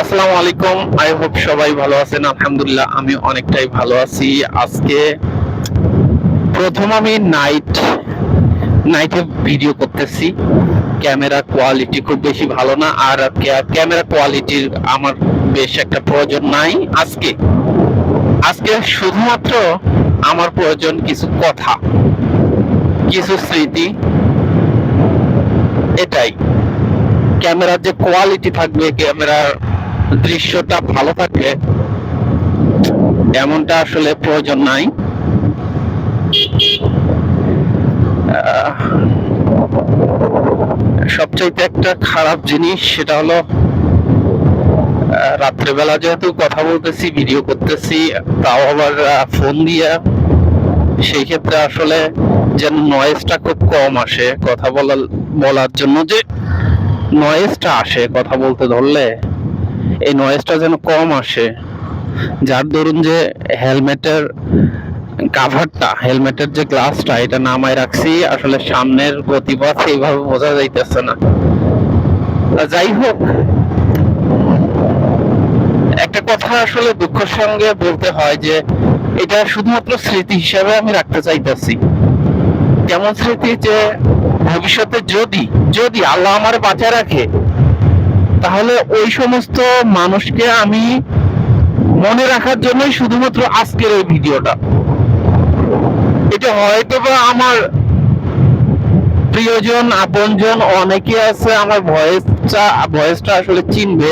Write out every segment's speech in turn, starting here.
আসসালামু আলাইকুম। I hope সবাই ভালো আছেন। আলহামদুলিল্লাহ আমি অনেকটাই ভালো আছি। আজকে প্রথম আমি নাইটে ভিডিও করতেছি। ক্যামেরা কোয়ালিটি খুব বেশি ভালো না, আর ক্যামেরা কোয়ালিটির আমার বেশ একটা প্রয়োজন নাই। আজকে শুধুমাত্র আমার প্রয়োজন কিছু কথা, কিছু স্মৃতি, এটাই। ক্যামেরার যে কোয়ালিটি থাকবে, ক্যামেরার দৃশ্যটা ভালো থাকবে এমনটা আসলে প্রয়োজন নাই। সবচাইতে একটা খারাপ জিনিস সেটা হলো রাত্রেবেলা যেহেতু কথা বলতেছি, ভিডিও করতেছি, তাও আবার ফোন দিয়ে, সেই ক্ষেত্রে আসলে যেন নয়েজটা খুব কম আসে। কথা বলার জন্য যে নয়েজটা আসে কথা বলতে ধরলে, এই নয়েজটা যেন কম আসে। যার দরুন যে হেলমেটের কাভারটা, হেলমেটের যে গ্লাসটা, এটা নামায় রাখছি। আসলে সামনের গতিপথ এইভাবে বোঝা যাইতেছে না। যাই হোক, একটা কথা আসলে দুঃখের সঙ্গে বলতে হয় যে এটা শুধুমাত্র স্মৃতি হিসাবে আমি রাখতে চাইতেছি। কেমন স্মৃতি? যে ভবিষ্যতে যদি যদি আল্লাহ আমার বাঁচা রাখে, তাহলে ওই সমস্ত মানুষকে আমি মনে রাখার জন্যই শুধুমাত্র আজকের এই ভিডিওটা। এটা হয়তো বা আমার প্রিয়জন, আপনজন অনেকে আছে আমার ভয়েসটা আসলে চিনবে,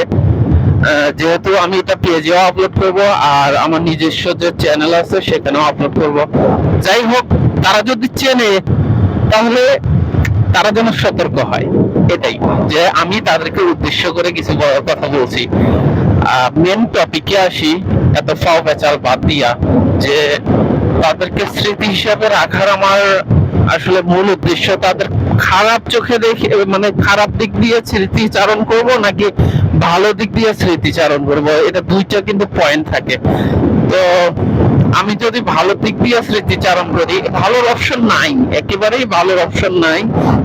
যেহেতু আমি এটা পেজেও আপলোড করব, আর আমার নিজস্ব যে চ্যানেল আছে সেখানেও আপলোড করব। যাই হোক, তারা যদি চেনে তাহলে তারা যেন সতর্ক হয়, এটাই। যে আমি তাদেরকে উদ্দেশ্য করে কিছু কথা বলছি। মেন টপিকে আসি, এত ফাও পেঁচাল বাদ দিয়া। যে তাদেরকে স্মৃতি হিসাবে রাখার আমার আসলে মূল উদ্দেশ্য, তাদের খারাপ চোখে দেখে, মানে খারাপ দিক দিয়ে স্মৃতিচারণ করব নাকি ভালো দিক দিয়ে স্মৃতিচারণ করব, এটা দুইটা কিন্তু পয়েন্ট থাকে। তো আমি যদি ভালো দিক দিয়ে স্মৃতিচারণ করি, ভালোর অপশন নাই, একেবারেই ভালোর অপশন নাই।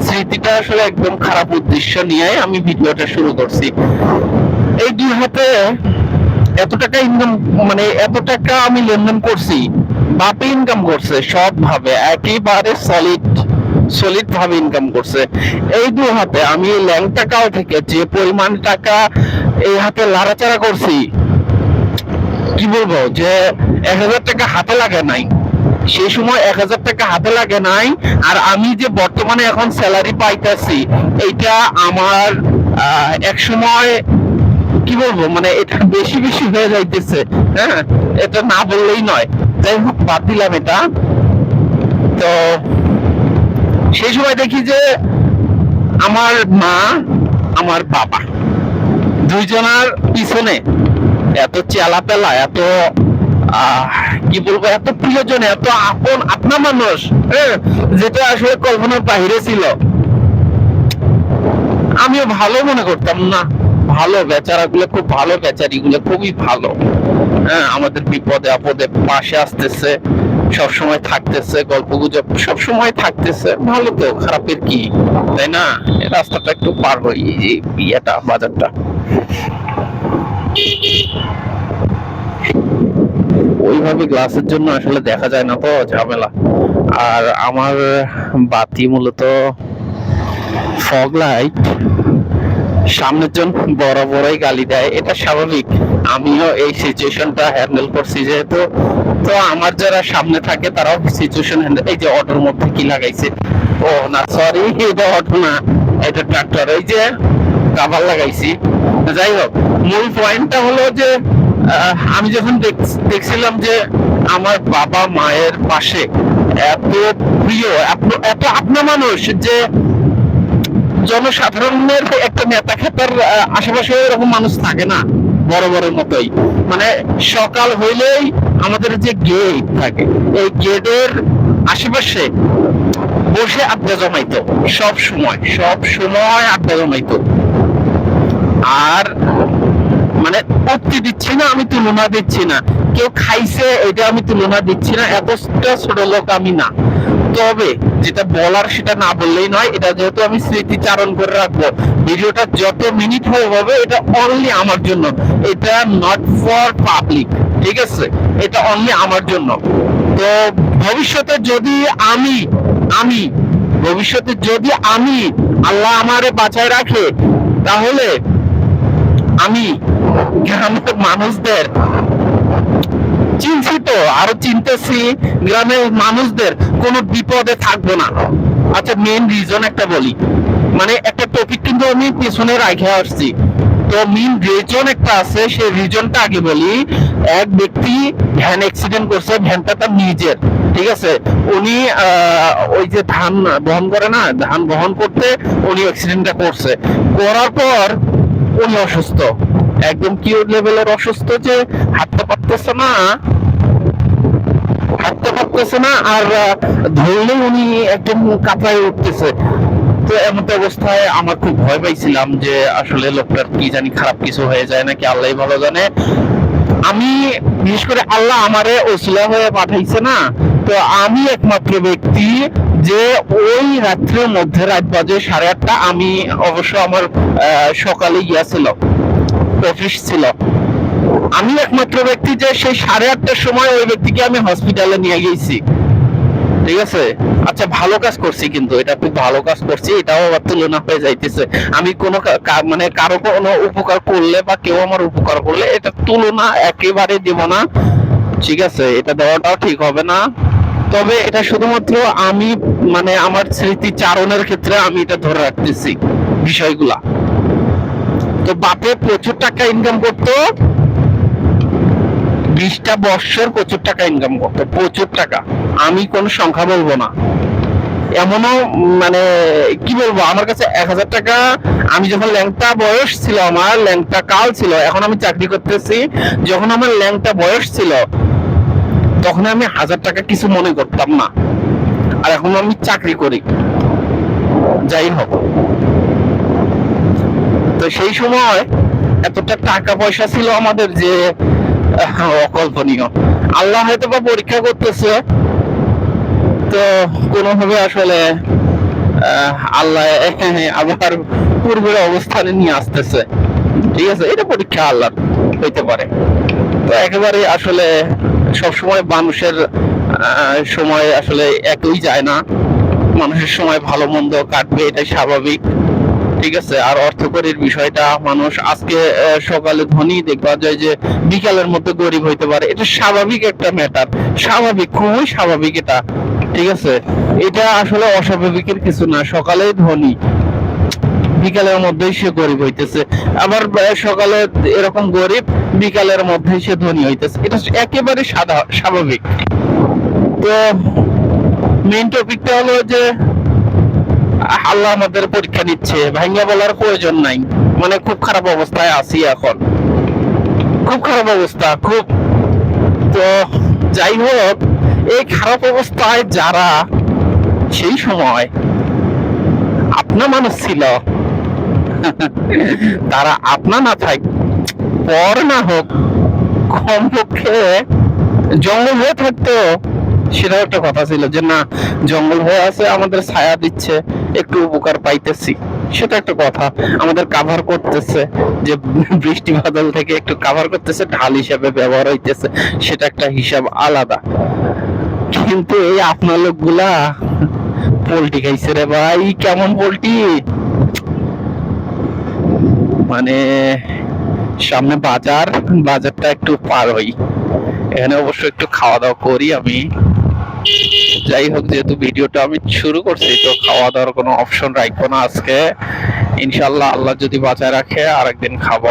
স্মৃতিটা আসলে একদম খারাপ উদ্দেশ্য নিয়ে আমি ভিডিওটা শুরু করছি। এই দুই হাতে এত টাকা ইনকাম, মানে এত টাকা আমি লেনদেন করছি, বাপে ইনকাম করছে সব ভাবে, একেবারে সলিড ভাবে ইনকাম করছে। এই দুই হাতে আমি ল্যাংটা কাও থেকে যে পরিমাণ টাকা এই হাতে লাড়াচাড়া করছি, কি বলবো, যে 1,000 টাকা হাতে লাগে নাই। সেই সময় 1,000 টাকা হাতে লাগে নাই। আর আমি যে বর্তমানে এখন স্যালারি পাইতেছি, এইটা আমার এক সময়, কি বলবো, মানে এটা বেশি বেশি হয়ে যাইতেছে। হ্যাঁ, এটা না বললেই নয়। যাই হোক, বাদ দিলাম এটা। তো সেই সময় দেখি যে আমার মা, আমার বাবা, দুইজনের পিছনে এত চেলাপেলা, এত কি বলবো, এত প্রিয়জন, এত আপনা মানুষ, হ্যাঁ, যেটা আসলে কল্পনার বাহিরে ছিল। আমিও ভালো মনে করতাম না। ভালো বেচারা গুলো, খুব ভালো, বেচারি গুলো খুবই ভালো। হ্যাঁ, আমাদের বিপদে আপদে পাশে আসতেছে, সবসময় থাকতেছে, গল্প গুজব সবসময় থাকতেছে। ভালো তো, খারাপের কি, তাই না? রাস্তাটা একটু পার হই, এই বিয়েটা, বাজারটা ওইভাবে গ্লাসের জন্য আসলে দেখা যায় না, তো ঝামেলা। আর আমার বাতি মূলত ফগ লাইট, সামনের জন বড়ই গালি দেয়, এটা স্বাভাবিক। আমিও এই সিচুয়েশনটা হ্যান্ডেল করছি যেহেতু। তো আমার যারা সামনে থাকে তারাও সিচুয়েশন হ্যান্ডেল। এই যে অটোর মধ্যে কি লাগাইছে, ও না, সরি, এটা অটো না, এটা ট্রাক্টর। এই যে কাভার লাগাইছি। যাই হোক, মূল পয়েন্টটা হলো যে আমি যখন দেখছিলাম যে আমার বাবা মায়ের পাশে এত প্রিয়, এত আপনা মানুষ, যে জনসাধারণের একটা নেতা খেতার আশেপাশে এরকম মানুষ থাকে না, বড় বড় মতোই। মানে সকাল হইলেই আমাদের যে গেট থাকে, এই গেটের আশেপাশে বসে আড্ডা জমাইতো, সব সময় আড্ডা জমাইতো। আর মানে উক্তি দিচ্ছি না, আমি তুলনা দিচ্ছি না, কেউ খাইছে এটা আমি তুলনা দিচ্ছি না, এতটা ছোট লোক আমি না। তবে যেটা বলার সেটা না বললেই নয়। এটা যেহেতু আমি স্মৃতিচারণ করে রাখবো, ভিডিওটা যত মিনিট হয়ে হবে এটা অনলি আমার জন্য, এটা নট ফর পাবলিক, ঠিক আছে? এটা অনলি আমার জন্য। তো ভবিষ্যতে যদি আমি আমি ভবিষ্যতে যদি আমি আল্লাহ আমারে বাঁচায় রাখে, তাহলে আমি গ্রামের মানুষদের চিনছি, তো আরো চিনতেছি, গ্রামের মানুষদের কোনো বিপদে থাকবো না। আচ্ছা, মেইন রিজন একটা বলি, মানে একটা টপিক কিন্তু আমি পেছনে রাখে আসছি, তো মেইন রিজন একটা আছে, সেই রিজনটা আগে বলি। এক ব্যক্তি ভ্যান অ্যাক্সিডেন্ট করছে, ভ্যানটা তার নিজের, ঠিক আছে? উনি ওই যে ধান বহন করে না, ধান বহন করতে উনি অ্যাক্সিডেন্টটা করছে, করার পর উনি অসুস্থ, একদম কিউর লেভেলের অসুস্থ, যে হাঁটতে পারতেছে না, আর ধরলে উনি একদম কাঁপায় উঠতেছে। তো এমন অবস্থায় আমার খুব ভয় পাইছিলাম যে আসলে লোকটার কি জানি খারাপ কিছু হয়ে যায় নাকি, আল্লাহ ভালো জানে। আমি বিশেষ করে আল্লাহ আমারে ওসিলা হয়ে পাঠাইছে না, তো আমি একমাত্র ব্যক্তি যে ওই রাত্রের মধ্যে, রাত বাজে 8:30, আমি অবশ্য আমার সকালে ছিল, অফিস ছিল, আমি একমাত্র ব্যক্তি যে সেই 8:30টার সময় ওই ব্যক্তিকে আমি হসপিটালে নিয়ে গেছি, ঠিক আছে? আচ্ছা, ভালো কাজ করছি, কিন্তু এটা খুব ভালো কাজ করছি, এটাও আবার তুলনা হয়ে যাইতেছে। আমি কোনো মানে কারো কোনো উপকার করলে বা কেউ আমার উপকার করলে এটা তুলনা একেবারে দেব না, ঠিক আছে? এটা দেওয়াটাও ঠিক হবে না। তবে এটা শুধুমাত্র আমি মানে আমার স্মৃতিচারণের ক্ষেত্রে আমি এটা ধরে রাখতেছি বিষয়গুলা। তো বাপে প্রচুর টাকা ইনকাম করতো, 20টা বৎসর প্রচুর টাকা ইনকাম করতো, প্রচুর টাকা, আমি কোন সংখ্যা বলবো না। এমনও মানে কি বলবো, আমার কাছে 1000 টাকা, আমি যখন ল্যাংটা বয়স ছিল, আমার ল্যাংটা কাল ছিল, এখন আমি চাকরি করতেছি, যখন আমার ল্যাংটা বয়স ছিল তখন আমি 1000 টাকা কিছু মনে করতাম না, আর এখন আমি চাকরি করি। যাই হোক, তো সেই সময় এতটা টাকা পয়সা ছিল আমাদের যে অকল্পনীয়। আল্লাহ হয়তো বা পরীক্ষা করতেছে, তো কোনোভাবে আসলে আল্লাহ আবার পূর্বের অবস্থানে নিয়ে আসতেছে, ঠিক আছে? এটা পরীক্ষা আল্লাহ হইতে পারে। তো একেবারে আসলে সবসময় মানুষের সময় আসলে একই যায় না, মানুষের সময় ভালো মন্দ কাটবে, এটাই স্বাভাবিক, ঠিক আছে? আর অর্থকরীর বিষয়টা, মানুষ আজকে সকালে ধনী দেখবা যায় যে বিকালের মধ্যে গরিব হইতে পারে, এটা স্বাভাবিক একটা ম্যাটার, স্বাভাবিক, খুবই স্বাভাবিক এটা, ঠিক আছে? এটা আসলে অস্বাভাবিকের কিছু না। সকালে ধনী, বিকালের মধ্যেই সে গরিব হইতেছে, আবার সকালে এরকম গরিব, বিকালের মধ্যেই সে ধনী হইতেছে, এটা একেবারে স্বাভাবিক। তো মেইন টপিকটা হলো যে আল্লাহ আমাদের পরীক্ষা নিচ্ছে, ভাঙ্গা বলার প্রয়োজন নাই, মানে খুব খারাপ অবস্থায় আছি এখন, খুব খারাপ অবস্থা, খুব। তো যাই হোক, এই খারাপ অবস্থায় যারা সেই সময় আপনা মানুষ ছিল, তারা আপনা না থাক, পর না হোক, কমপক্ষে জঙ্গল হয়ে থাকতো, সেটাও একটা কথা ছিল, যে না জঙ্গল হয়ে আছে, আমাদের ছায়া দিচ্ছে, একটু উপকার পাইতেছি, সেটা একটা কথা, আমাদের কাভার করতেছে, যে বৃষ্টি বাদল থেকে একটু কাভার করতেছে, ঢাল হিসাবে ব্যবহার হইতেছে, সেটা একটা হিসাব আলাদা। কিন্তু এই আপনার লোকগুলা পোল্টি খাইছে রে ভাই, কেমন পোল্টি, মানে সামনে বাজার, বাজারটা একটু পার হই, এখানে অবশ্য একটু খাওয়া দাওয়া করি আমি। যাই হোক, যেহেতু ভিডিওটা আমি শুরু করছি, তো খাওয়া দাওয়ার কোনো অপশন রাখবো না আজকে, ইনশাল্লাহ আল্লাহ যদি বাঁচায় রাখে আরেকদিন খাবো।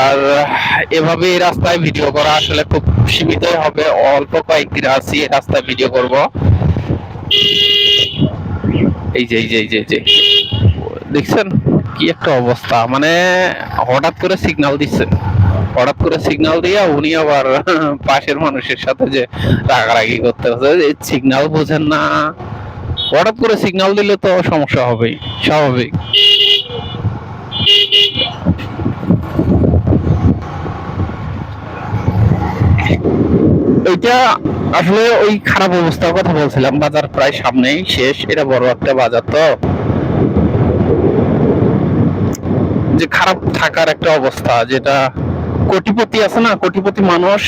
আর এভাবে এই রাস্তায় ভিডিও করা আসলে খুব সীমিত হবে, অল্প কয়েকদিন আছি এই রাস্তায় ভিডিও করব। এই যে দেখছেন কি একটা অবস্থা, মানে হঠাৎ করে সিগন্যাল দিচ্ছে, হঠাৎ করে সিগন্যাল দিয়া উনি আবার পাশের মানুষের সাথে যে রাগারাগি করতে হচ্ছে, সিগন্যাল বোঝেন না, হঠাৎ করে সিগন্যাল দিলে তো সমস্যা হবেই, স্বাভাবিক। এটা আসলে ওই খারাপ অবস্থার কথা বলছিলাম, বাজার প্রায় সামনেই শেষ, এটা বড় একটা বাজার, তো যে খারাপ থাকার একটা অবস্থা, যেটা কোটিপতি আছে না, কোটিপতি মানুষ,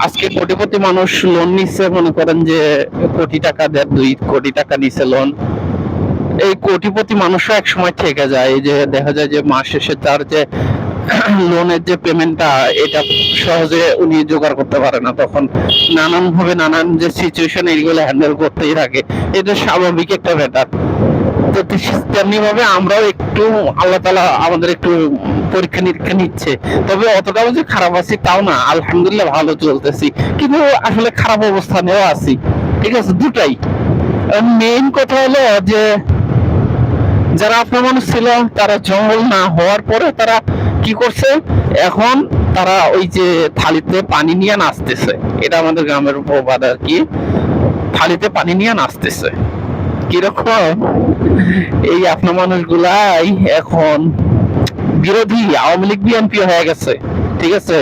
আজকে কোটিপতি মানুষ লোন নিচ্ছে, মনে করেন যে কোটি টাকা দেয়, 2 কোটি টাকা নিচ্ছে লোন। এই কোটিপতি মানুষও এক সময় থেকে যায়, এই যে দেখা যায় যে মাস শেষে তার যে লোনের যে পেমেন্টটা, এটা সহজে উনি জোগাড় করতে পারে না, তখন নানান ভাবে নানান যে সিচুয়েশন এইগুলো হ্যান্ডেল করতেই থাকে, এটা স্বাভাবিক একটা ব্যাপার। তো তেমনি ভাবে আমরাও একটু, আল্লাহ তাআলা আমাদের একটু পরীক্ষা নিরীক্ষা নিচ্ছে, তবে অতটাও যে খারাপ আছি তাও না, আলহামদুলিল্লাহ ভালো চলতেছি, কিন্তু আসলে খারাপ অবস্থানেও আছি, ঠিক আছে, দুটাই। মেইন কথা হলো যে যারা আপনার মানুষ ছিল, তারা জঙ্গল না হওয়ার পরে তারা কি করছে, এখন তারা ওই যে থালিতে পানি নিয়ে নাচতেছে, এটা আমাদের গ্রামের প্রবাদ আর কি, থালিতে পানি নিয়ে নাচতেছে। কিরকম, এই আপনার মানুষগুলাই এখন বিরোধী, আওয়ামী লীগ বিএনপি হয়ে গেছে, ঠিক আছে।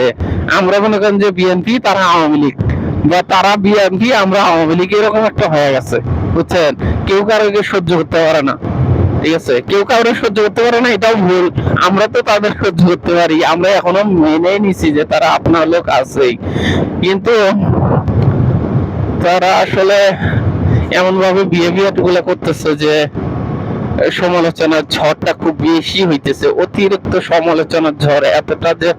আমরা মনে করেন যে বিএনপি, তারা আওয়ামী লীগ, বা তারা বিএনপি আমরা আওয়ামী লীগ, এরকম একটা হয়ে গেছে, বুঝছেন। কেউ কারোকে সহ্য করতে পারে না, ঠিক আছে, কেউ কাউরে সহ্য করতে পারে না, এটাও ভুল। আমরা তো তাদের সহ্য করতে পারি, আমরা এখনো মেনে নিছি যে তারা আপনার লোক আছেই, কিন্তু তারা আসলে এমন ভাবে বিহেভিয়ার গুলা করতেছে যে সমালোচনার ঝড়টা খুব বেশি হইতেছে, অতিরিক্ত সমালোচনার ঝড়, এতটা যে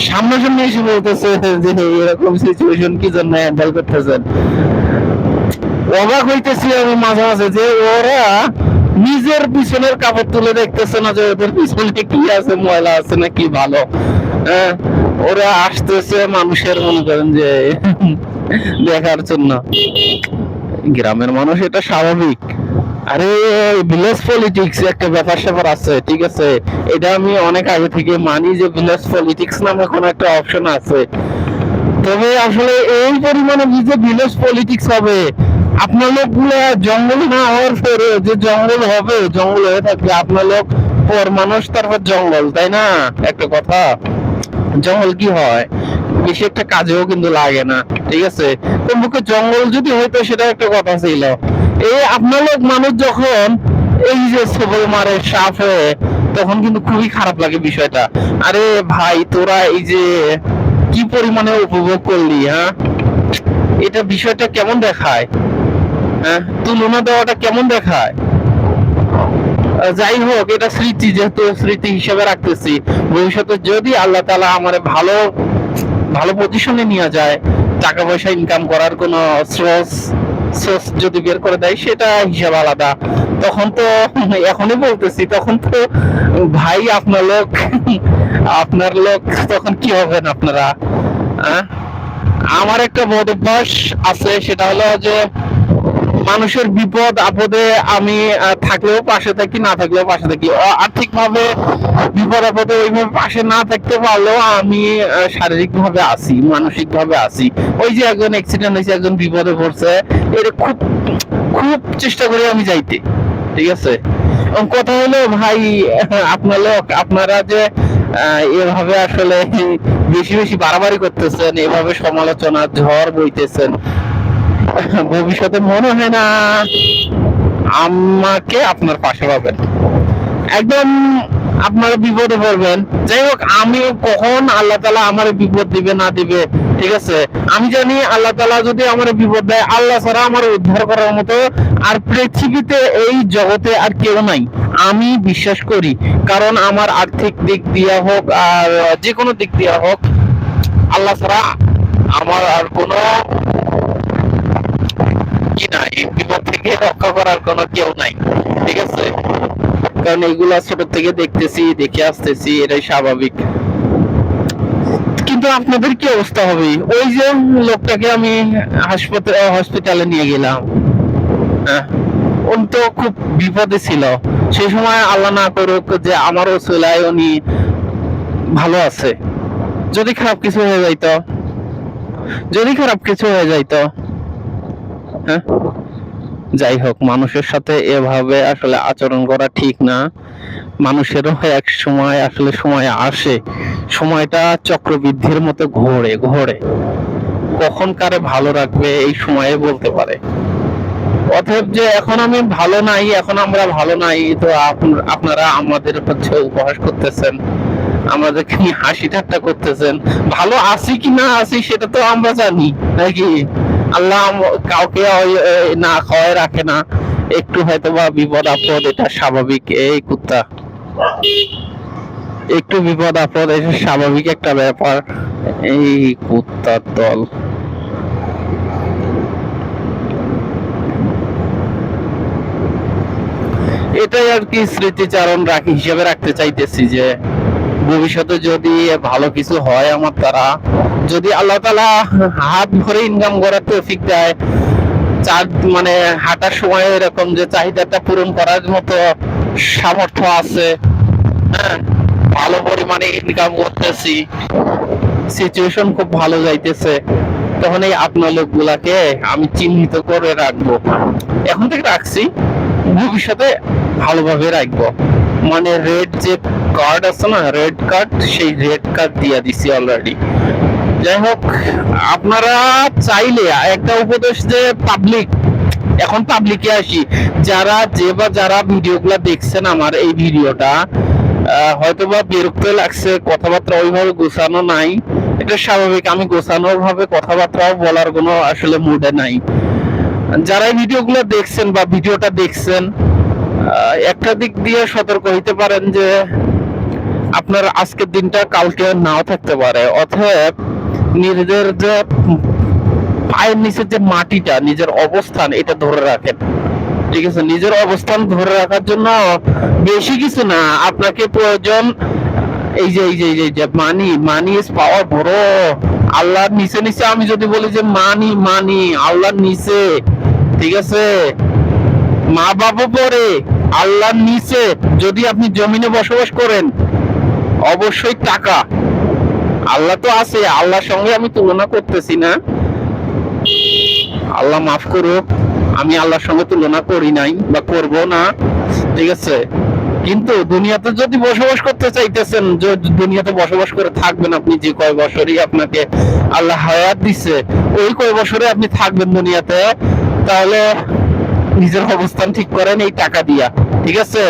সামনাসামনি এসে বলতেছে যে এরকম সিচুয়েশন কি জন্য হ্যান্ডেল করতেছেন। অবাক হইতেছি আমি মাঝে মাঝে যে ওরা নিজের পিছনের কাপড় তুলে দেখতেছে না যে ওদের পিছনে কি আছে, ময়লা আছে না কি ভালো। ওরা আসতেছে মানুষের, মনে করেন যে দেখার জন্য। গ্রামের মানুষ, এটা স্বাভাবিক। আরে ভিলেজ পলিটিক্স একটা ব্যাপার স্যাপার আছে, ঠিক আছে, এটা আমি অনেক আগে থেকে মানি যে ভিলেজ পলিটিক্স নামে কোনো একটা অপশন আছে, তবে আসলে এই পরিমাণে যে ভিলেজ পলিটিক্স হবে, আপনার লোকগুলা জঙ্গল না হওয়ার পরে যে জঙ্গল হবে, জঙ্গল হয়ে থাকবে, আপনার লোক পর মানুষ, তারপর জঙ্গল, তাই না? একটা কথা, জঙ্গল কি হয়, বেশি একটা কাজেও কিন্তু লাগে না, ঠিক আছে। কমপক্ষে জঙ্গল যদি হইতো, সেটা একটা কথা ছিল। এই আপনার লোক মানুষ যখন এই যে সবল মারে সাপ হয়ে, তখন কিন্তু খুবই খারাপ লাগে বিষয়টা। আরে ভাই, তোরা এই যে কি পরিমাণে উপভোগ করলি, হ্যাঁ, এটা বিষয়টা কেমন দেখায়, হ্যাঁ, তুলনা দেওয়াটা কেমন দেখায়। যাই হোক, এটা স্মৃতি, যেহেতু স্মৃতি হিসেবে রাখতেছি, ভবিষ্যতে যদি আল্লাহ তাআলা আমার ভালো ভালো পজিশনে নিয়ে যায়, টাকা পয়সা ইনকাম করার কোন সোর্স যদি বের করে দেয়, সেটা হিসাব আলাদা। তখন তো, এখনই বলতেছি, তখন তো ভাই আপনার লোক তখন কি হবেন আপনারা। আমার একটা বদ অভ্যাস আছে, সেটা হলো যে মানুষের বিপদ আপদে আমি থাকলেও পাশে থাকি, না থাকলেও পাশে থাকি। আর্থিক ভাবে বিপদ আপদে ওইভাবে পাশে না থাকতে পারলেও আমি শারীরিক ভাবে আছি, মানসিক ভাবে আছি। ওই যে একজন অ্যাক্সিডেন্ট হয়েছে, একজন বিপদে পড়ছে, এটা খুব খুব চেষ্টা করি আমি যাইতে, ঠিক আছে। কথা হলো ভাই, আপনারা যে এভাবে আসলে বেশি বেশি বাড়াবাড়ি করতেছেন, এভাবে সমালোচনার ঝড় বইতেছেন, ভবিষ্যতে মনে হয় না আমাকে আপনার পাশে পাবেন, একদম আপনারা বিপদে পড়বেন। যাই হোক, আমি কখন আল্লাহ তাআলা আমার বিপদ দিবে না দিবে, ঠিক আছে, আমি জানি আল্লাহ তাআলা যদি আমার বিপদ দেয়, আল্লাহ ছাড়া আমার উদ্ধার করার মতো আর পৃথিবীতে, এই জগতে আর কেউ নাই, আমি বিশ্বাস করি। কারণ আমার আর্থিক দিক দিয়ে হোক আর যে কোনো দিক দিয়ে হোক, আল্লাহ ছাড়া আমার আর কোনো কি নাই, বিপদ থেকে রক্ষা করার কোনো কেউ নাই, ঠিক আছে। কারণ এইগুলা ছোট থেকে দেখতেছি, দেখে আসতেছি, এটাই স্বাভাবিক। কিন্তু আপনাদের কি অবস্থা হবে? ওই যে লোকটাকে আমি হসপিটালে নিয়ে গেলাম, উনি তো খুব বিপদে ছিল, সেই সময় আল্লাহ না করুক যে আমারও ছেলে উনি ভালো আছে, যদি খারাপ কিছু হয়ে যাইতো, যদি খারাপ কিছু হয়ে যাইতো, হ্যাঁ। যাই হোক, মানুষের সাথে এভাবে আসলে আচরণ করা ঠিক না। মানুষেরও এক সময় আসলে সময় আসে, সময়টা চক্রবৃদ্ধির মতো ঘোরে ঘোরে, কখন কারে ভালো রাখবে এই সময়ে বলতে পারে। অতএব যে এখন আমি ভালো নাই, এখন আমরা ভালো নাই, তো আপনারা আমাদের হচ্ছে উপহাস করতেছেন, আমাদেরকে নিয়ে হাসি ঠাট্টা করতেছেন। ভালো আছি কি না আছি সেটা তো আমরা জানি নাকি? আল্লাহ কাউকে না খাওয়ায় রাখে না, একটু হয়তো বা বিপদ আপদ, এটা স্বাভাবিক। এই কুত্তা, একটু বিপদ আপদ এটা স্বাভাবিক একটা ব্যাপার। এই কুত্তার দল। এটাই আর কি স্মৃতিচারণ রাখি হিসেবে রাখতে চাইতেছি, যে ভবিষ্যতে যদি ভালো কিছু হয় আমার দ্বারা, যদি আল্লাহ তাআলা হাত ভরে ইনকাম করার তৌফিক দেয়, মানে হাঁটার সময় এরকম যে চাহিদাটা পূরণ করার মতো সামর্থ্য আছে, হ্যাঁ, ভালো পরিমাণে ইনকাম করতেছি, সিচুয়েশন খুব ভালো যাইতেছে, তখন এই আপনার লোকগুলাকে আমি চিহ্নিত করে রাখবো। এখন থেকে রাখছি, ভবিষ্যতে ভালোভাবে রাখবো। মানে রেড যে কার্ড আছে না, রেড কার্ড, সেই রেড কার্ড দিয়ে দিছি অলরেডি। যাই হোক, আপনারা চাইলে একটা উপদেশ, যে পাবলিক, এখন পাবলিকে আসি, যারা ভিডিওগুলা দেখছেন, আমার এই ভিডিওটা হয়তোবা বিরক্ত লাগছে, কথাবার্তা ওইভাবে গোছানো নাই, এটা স্বাভাবিক। আমি গোছানোর ভাবে কথাবার্তাও বলার কোনো আসলে মুডে নাই। যারা এই ভিডিওগুলো দেখছেন বা ভিডিওটা দেখছেন, একটা দিক দিয়ে সতর্ক হইতে পারেন যে আপনার আজকের দিনটা কালকে নাও থাকতে পারে। অতএব নিজেদের যে পায়ের নিচের যে মাটিটা, নিজের অবস্থান, এটা ধরে রাখেন। ঠিক আছে, নিজের অবস্থান ধরে রাখার জন্য বেশি কিছু না, আপনাকে প্রয়োজন এই যে মানি ইজ পাওয়ার, বড় আল্লাহর নিচে নিচে। আমি যদি বলি যে মানি আল্লাহর নিচে, ঠিক আছে, মা বাবা পরে, আল্লাহর নিচে। যদি আপনি জমিনে বসবাস করেন, অবশ্যই টাকা, আল্লাহ তো আছে, আল্লাহর সঙ্গে আমি তুলনা করতেছি না, আল্লাহ মাফ করুক, আমি আল্লাহর সঙ্গে তুলনা করি নাই বা করব না, ঠিক আছে। কিন্তু দুনিয়াতে যদি বসবাস করতে চাইতেছেন, দুনিয়াতে বসবাস করে থাকবেন, আপনি যে কয় বছরই আপনাকে আল্লাহ হায়াত দিছে, ওই কয় বছরে আপনি থাকবেন দুনিয়াতে, তাহলে নিজের অবস্থান ঠিক করেন এই টাকা দিয়া, ঠিক আছে।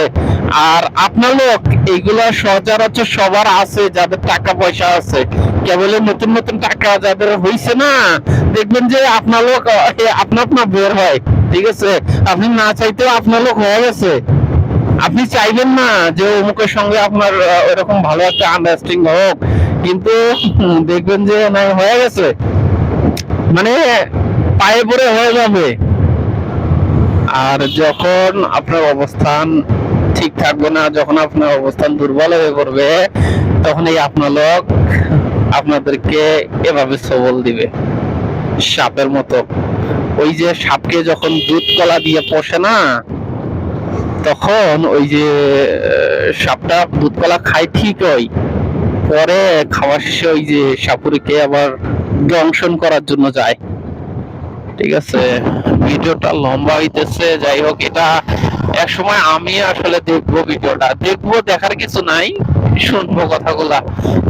আর আপনার লোক এইগুলা সচরাচর সবার আছে, যাদের টাকা পয়সা আছে, কেবল নতুন নতুন টাকা যাদের হইছে না, দেখবেন যে আপনার লোক আপনা বের হয়, ঠিক আছে। আপনি না চাইতেও আপনার লোক হয়ে গেছে। আপনি চাইবেন না যে অমুকের সঙ্গে আপনার ওইরকম ভালো একটা আন্ডারস্ট্যান্ডিং হোক, কিন্তু দেখবেন যে না, হয়ে গেছে, মানে পায়ে পড়ে হয়ে যাবে। আর যখন আপনার অবস্থান ঠিক থাকবে না, যখন আপনার অবস্থান দুর্বল হয়ে পড়বে, তখন এই আপনার লোক আপনাদেরকে এভাবে সবল দিবে, সাপের মতো। ওই যে সাপকে যখন দুধ কলা দিয়ে পোষে না, তখন ওই যে সাপটা দুধ কলা খায় ঠিকই, পরে খাওয়া শেষে ওই যে সাপুরিকে আবার দংশন করার জন্য যায়। ঠিক আছে, ভিডিওটা লম্বা হইতেছে। যাই হোক, এটা এক সময় আমি আসলে দেখবো, ভিডিওটা দেখবো, দেখার কিছু নাই, শুনবো কথাগুলা,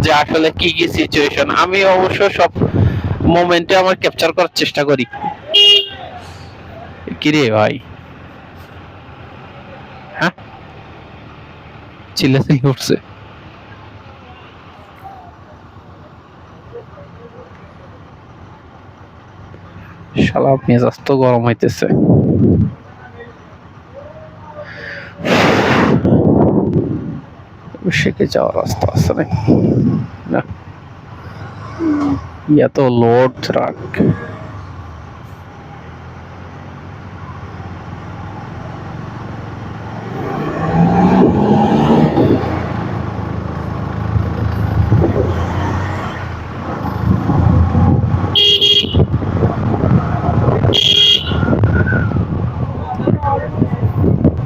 যে আসলে কি কি সিচুয়েশন। আমি অবশ্য সব মোমেন্টে আমার ক্যাপচার করার চেষ্টা করি। কিরে ভাই, হ্যাঁ, চিল্লাচিল্লি করছে। শালা মেজাজ তো গরম হইতেছে। সেকে যাওয়ার রাস্তা আছে না? ইয়া তো লোড ট্রাক।